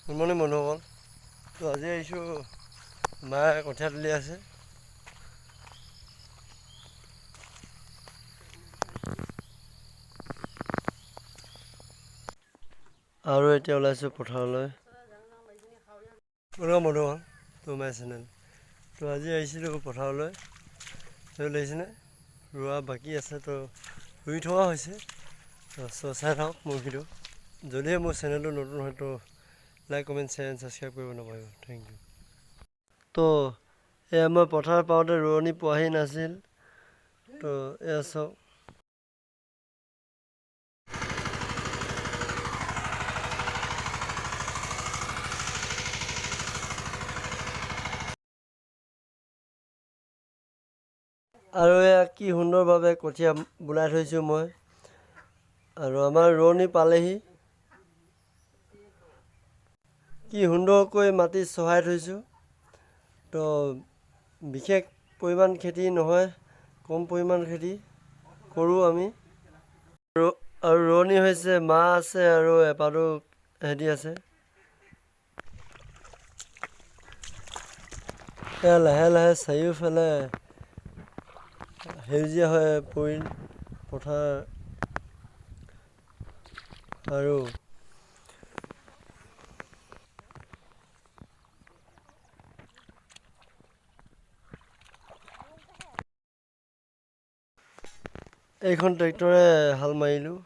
Good morning বন্ধুসকল। তো আজি আহিছোঁ, মায়ে কঠীয়া তুলি আছে। আৰু এতিয়া ওলাইছোঁ পথাৰলৈ। বন্ধুসকল, তো মাই চেনেল। তো আজি আহিছিলোঁ পথাৰলৈ। তো লাগিছেনে ৰোৱা বাকী আছে, তো ৰুই থকা হৈছে। তো চাই থাকক মোৰ ভিডিঅ'। যদিহে মোৰ চেনেলটো নতুন হয় তো like comment share and subscribe কৰিব নাপাহৰিব। Thank you. তো এয়া মই পথাৰ পাওঁতে ৰোৱনী পোৱাহি নাছিল। তো এয়া চাওক, আৰু এয়া কি সুন্দৰভাৱে কঠীয়া বোলাই থৈছোঁ মই। আৰু আমাৰ ৰোৱনী পালেহি। কি সুন্দৰকৈ মাটি চহাই থৈছোঁ। তো বিশেষ পৰিমাণ খেতি নহয়, কম পৰিমাণ খেতি কৰোঁ আমি। আৰু ৰোৱনী হৈছে মা আছে আৰু এপাতো হেৰি আছে। এয়া লাহে লাহে চাৰিওফালে সেউজীয়া হৈ পৰিল পথাৰ। আৰু এইখন ট্ৰেক্টৰে হাল মাৰিলোঁ।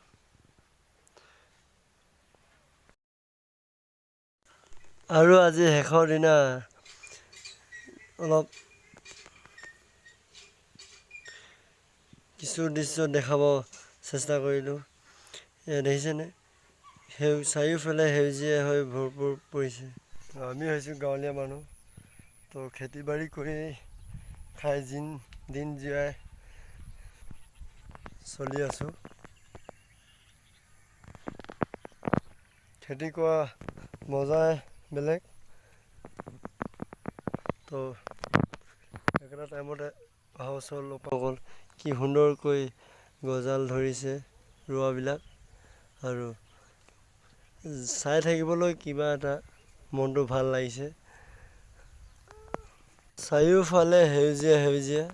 আৰু আজি শেষৰ দিনা অলপ কিছু দৃশ্য দেখাব চেষ্টা কৰিলোঁ। দেখিছেনে, চাৰিওফালে সেউজীয়া হৈ ভৰপূৰ পৰিছে। আমি হৈছোঁ গাঁৱলীয়া মানুহ। তো খেতি বাৰী কৰি খাই দিন জীয়াই চলি আছোঁ। খেতি কৰা মজাই বেলেগ। তো একেটা টাইমতে অহা বছৰ লোকসকল কি সুন্দৰকৈ গজাল ধৰিছে ৰোৱাবিলাক। আৰু চাই থাকিবলৈ কিবা এটা মনটো ভাল লাগিছে। চাৰিওফালে সেউজীয়া সেউজীয়া।